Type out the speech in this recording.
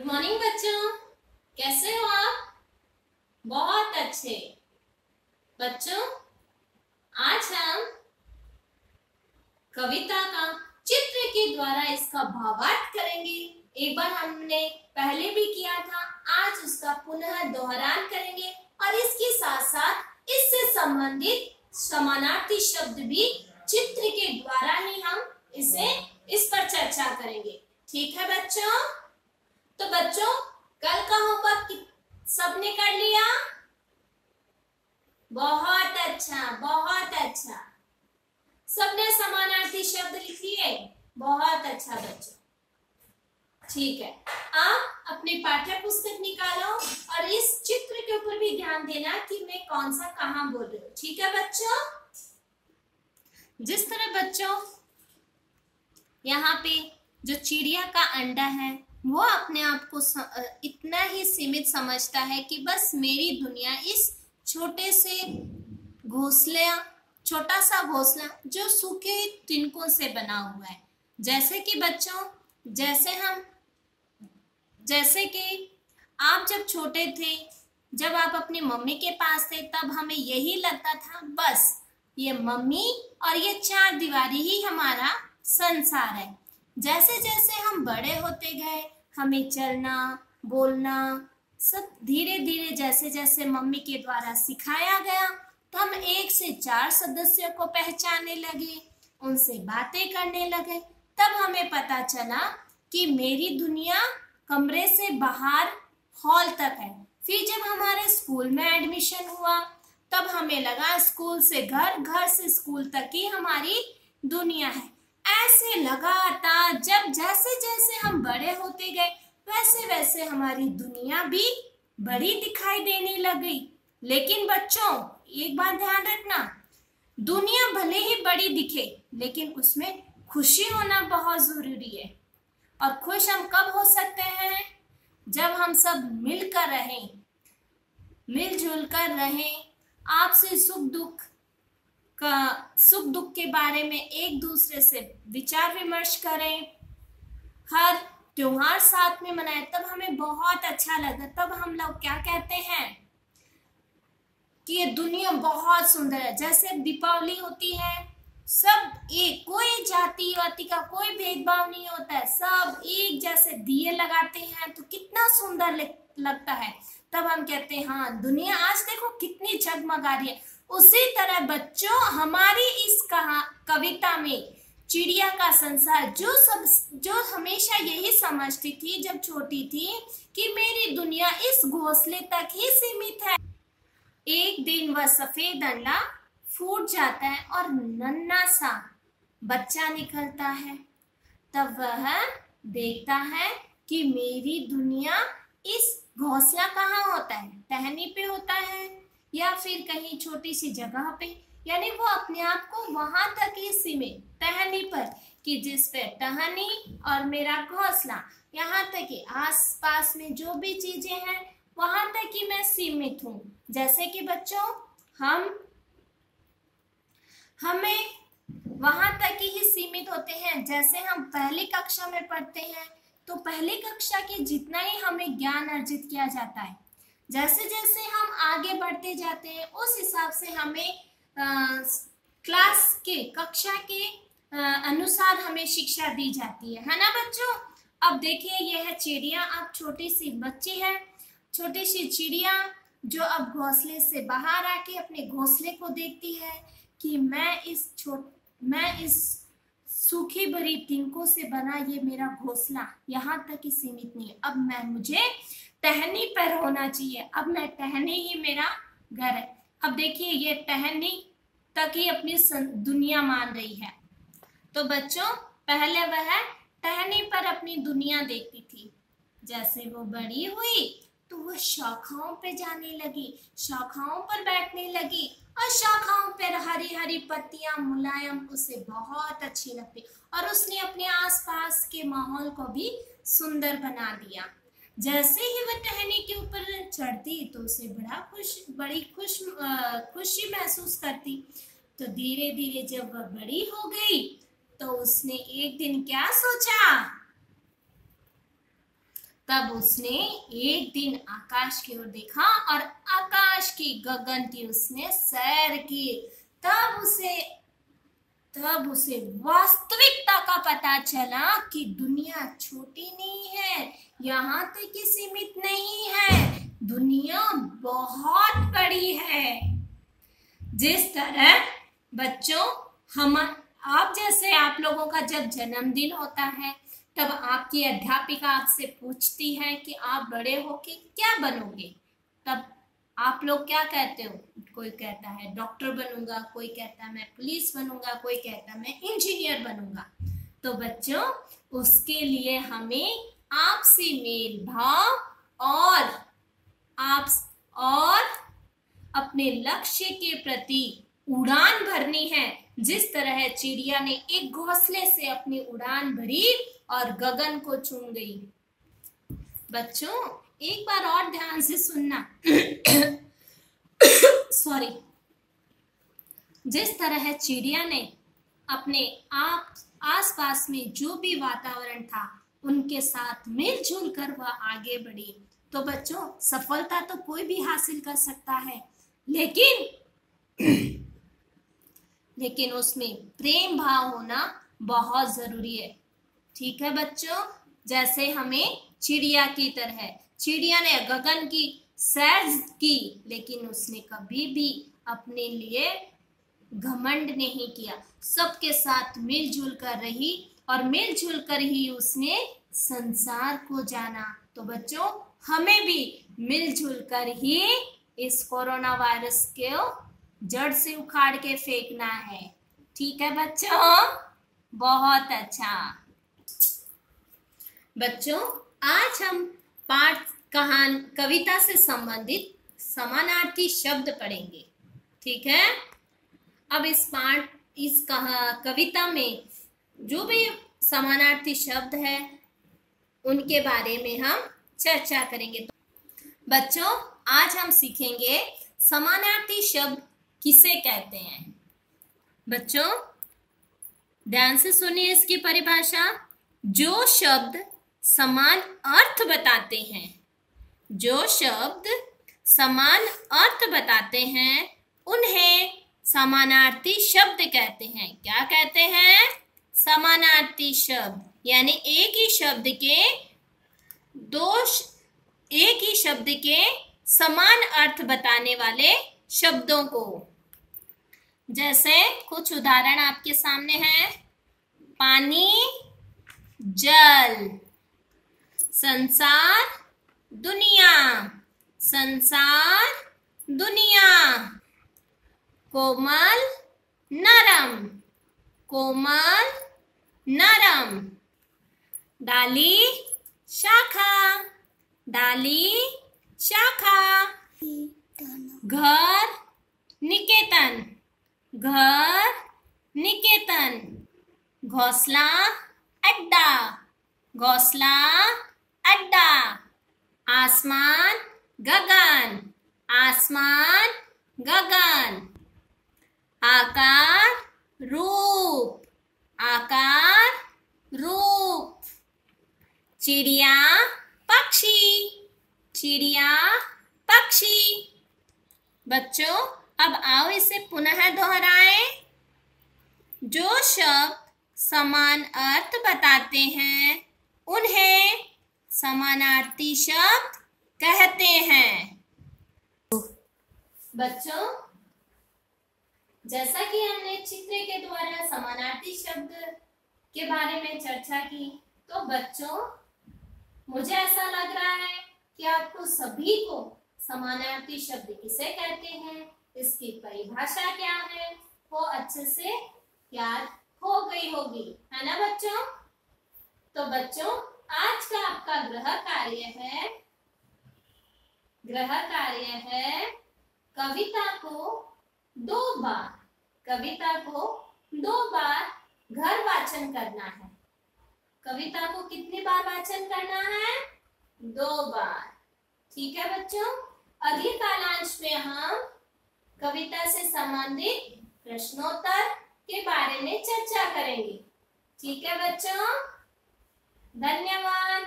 Morning बच्चों, कैसे हो आप? बहुत अच्छे बच्चों। आज हम कविता का चित्र के द्वारा इसका भावार्थ करेंगे। एक बार हमने पहले भी किया था, आज उसका पुनः दोहरान करेंगे और इसके साथ साथ इससे संबंधित समानार्थी शब्द भी चित्र के द्वारा ही हम इस पर चर्चा करेंगे। ठीक है बच्चों? तो बच्चों, कल का होमवर्क सबने कर लिया? बहुत अच्छा, बहुत अच्छा। सबने समानार्थी शब्द लिख लिए? बहुत अच्छा बच्चों। ठीक है, आप अपने पाठ्य पुस्तक निकालो और इस चित्र के ऊपर भी ध्यान देना कि मैं कौन सा कहां बोल रही हूँ। ठीक है बच्चों? जिस तरह बच्चों यहाँ पे जो चिड़िया का अंडा है वो अपने आप को इतना ही सीमित समझता है कि बस मेरी दुनिया इस छोटे से घोंसले, छोटा सा घोंसला जो सूखे तिनकों से बना हुआ है। जैसे कि बच्चों, जैसे कि आप जब छोटे थे, जब आप अपनी मम्मी के पास थे, तब हमें यही लगता था बस ये मम्मी और ये चार दीवारी ही हमारा संसार है। जैसे जैसे हम बड़े होते गए, हमें चलना बोलना सब धीरे धीरे जैसे जैसे मम्मी के द्वारा सिखाया गया, तो हम 1 से 4 सदस्यों को पहचानने लगे, उनसे बातें करने लगे। तब हमें पता चला कि मेरी दुनिया कमरे से बाहर हॉल तक है। फिर जब हमारे स्कूल में एडमिशन हुआ, तब हमें लगा स्कूल से घर, घर से स्कूल तक ही हमारी दुनिया है। ऐसे लगातार जब जैसे जैसे हम बड़े होते गए, वैसे वैसे हमारी दुनिया भी बड़ी दिखाई देने लगी। लेकिन बच्चों, एक बात ध्यान रखना, दुनिया भले ही बड़ी दिखे, लेकिन उसमें खुशी होना बहुत जरूरी है। और खुश हम कब हो सकते हैं? जब हम सब मिलकर रहें, मिलजुल कर रहें, आपसे सुख दुख के बारे में एक दूसरे से विचार विमर्श करें, हर त्योहार साथ में मनाएं, तब हमें बहुत अच्छा लगता। तब हम लोग क्या कहते हैं कि ये दुनिया बहुत सुंदर है। जैसे दीपावली होती है, सब एक, कोई जाति वाति का कोई भेदभाव नहीं होता है, सब एक जैसे दिए लगाते हैं तो कितना सुंदर लगता है। तब हम कहते हैं हाँ, दुनिया आज देखो कितनी जगमगा रही है। उसी तरह बच्चों, हमारी इस कविता में चिड़िया का संसार जो हमेशा यही समझती थी जब छोटी थी कि मेरी दुनिया इस घोंसले तक ही सीमित है। एक दिन वह सफेद अंडा फूट जाता है और नन्हा सा बच्चा निकलता है। तब वह देखता है कि मेरी दुनिया, इस घोंसला कहाँ होता है? टहनी पे होता है या फिर कहीं छोटी सी जगह पे, यानी वो अपने आप को वहां तक ही सीमित, टहनी पर, कि जिस पे टहनी और मेरा घोंसला, यहाँ तक कि आस-पास में जो भी चीजें हैं वहां तक ही मैं सीमित हूँ। जैसे कि बच्चों, हमें वहां तक ही सीमित होते हैं। जैसे हम पहली कक्षा में पढ़ते हैं, तो पहली कक्षा के जितना ही हमें ज्ञान अर्जित किया जाता है, जैसे जैसे हम आगे बढ़ते जाते हैं उस हिसाब से हमें क्लास के, कक्षा के अनुसार हमें शिक्षा दी जाती है ना बच्चों? अब देखिए, यह है चिड़िया। अब छोटी सी बच्ची है, छोटी सी चिड़िया जो अब घोंसले से बाहर आके अपने घोंसले को देखती है कि मैं इस सूखी भरी तिनकों से बना ये मेरा घोंसला यहाँ तक ही सीमित नहीं है। अब मुझे टहनी पर होना चाहिए, अब मैं टहनी ही मेरा घर है। अब देखिए, ये टहनी तक ही अपनी दुनिया मान रही है। तो बच्चों, पहले वह टहनी पर अपनी दुनिया देखती थी। जैसे वो बड़ी हुई तो वह शाखाओं पे जाने लगी, शाखाओं पर बैठने लगी और शाखाओं पर हरी हरी पत्तियां मुलायम उसे बहुत अच्छी लगती, और उसने अपने आसपास के माहौल को भी सुंदर बना दिया। जैसे ही वह टहनी के ऊपर चढ़ती तो उसे बड़ी खुशी महसूस करती। तो धीरे धीरे जब वह बड़ी हो गई तो उसने एक दिन क्या सोचा तब उसने एक दिन आकाश की ओर देखा और आकाश की गगन की उसने सैर की। तब उसे वास्तविकता का पता चला कि दुनिया छोटी नहीं है, यहाँ तक कि सीमित नहीं है, दुनिया बहुत बड़ी है। जिस तरह बच्चों आप जैसे आप लोगों का जब जन्मदिन होता है तब आपकी अध्यापिका आपसे पूछती है कि आप बड़े होके क्या बनोगे, तब आप लोग क्या कहते हो? कोई कहता है डॉक्टर बनूंगा, कोई कहता है मैं पुलिस बनूंगा, कोई कहता है मैं इंजीनियर बनूंगा। तो बच्चों उसके लिए हमें आपसी मेल भाव और अपने लक्ष्य के प्रति उड़ान भरनी है। जिस तरह चिड़िया ने एक घोंसले से अपनी उड़ान भरी और गगन को चूम गई। बच्चों एक बार और ध्यान से सुनना। सॉरी। जिस तरह चिड़िया ने अपने आसपास में जो भी वातावरण था उनके साथ मिलजुल कर वह आगे बढ़ी, तो बच्चों सफलता तो कोई भी हासिल कर सकता है, लेकिन उसमें प्रेम भाव होना बहुत जरूरी है। ठीक है बच्चों, जैसे हमें चिड़िया की तरह, चिड़िया ने गगन की सैर की लेकिन उसने कभी भी अपने लिए घमंड नहीं किया, सबके साथ मिलजुल कर रही और मिलजुल कर ही उसने संसार को जाना। तो बच्चों हमें भी मिलजुल कर ही इस कोरोना वायरस को जड़ से उखाड़ के फेंकना है। ठीक है बच्चों, बहुत अच्छा। बच्चों आज हम कविता से संबंधित समानार्थी शब्द पढ़ेंगे। ठीक है, अब इस कविता में जो भी समानार्थी शब्द है उनके बारे में हम चर्चा करेंगे। बच्चों आज हम सीखेंगे समानार्थी शब्द किसे कहते हैं। बच्चों ध्यान से सुनिए इसकी परिभाषा। जो शब्द समान अर्थ बताते हैं, जो शब्द समान अर्थ बताते हैं उन्हें समानार्थी शब्द कहते हैं। क्या कहते हैं? समानार्थी शब्द, यानी एक ही शब्द के समान अर्थ बताने वाले शब्दों को। जैसे कुछ उदाहरण आपके सामने हैं। पानी, जल, संसार, दुनिया, संसार, दुनिया, कोमल, नरम, कोमल, नरम, डाली, शाखा, डाली, शाखा, घर, निकेतन, घर, निकेतन, घोंसला, अड्डा, घोंसला, अड्डा, आसमान, गगन, आसमान, गगन, आकार, रूप, आकार, रूप, चिड़िया, पक्षी, चिड़िया, पक्षी। बच्चों अब आओ इसे पुनः दोहराएं। जो शब्द समान अर्थ बताते हैं उन्हें समानार्थी शब्द कहते हैं। बच्चों जैसा कि हमने चित्र के द्वारा समानार्थी शब्द के बारे में चर्चा की, तो बच्चों मुझे ऐसा लग रहा है कि आपको सभी को समानार्थी शब्द किसे कहते हैं, इसकी परिभाषा क्या है, वो अच्छे से याद हो गई होगी, है ना बच्चों। तो बच्चों आज का आपका गृह कार्य है कविता को दो बार घर वाचन करना है। कविता को कितनी बार वाचन करना है? 2 बार। ठीक है बच्चों, अगले कालांश में हम कविता से संबंधित प्रश्नोत्तर के बारे में चर्चा करेंगे। ठीक है बच्चों, धन्यवाद।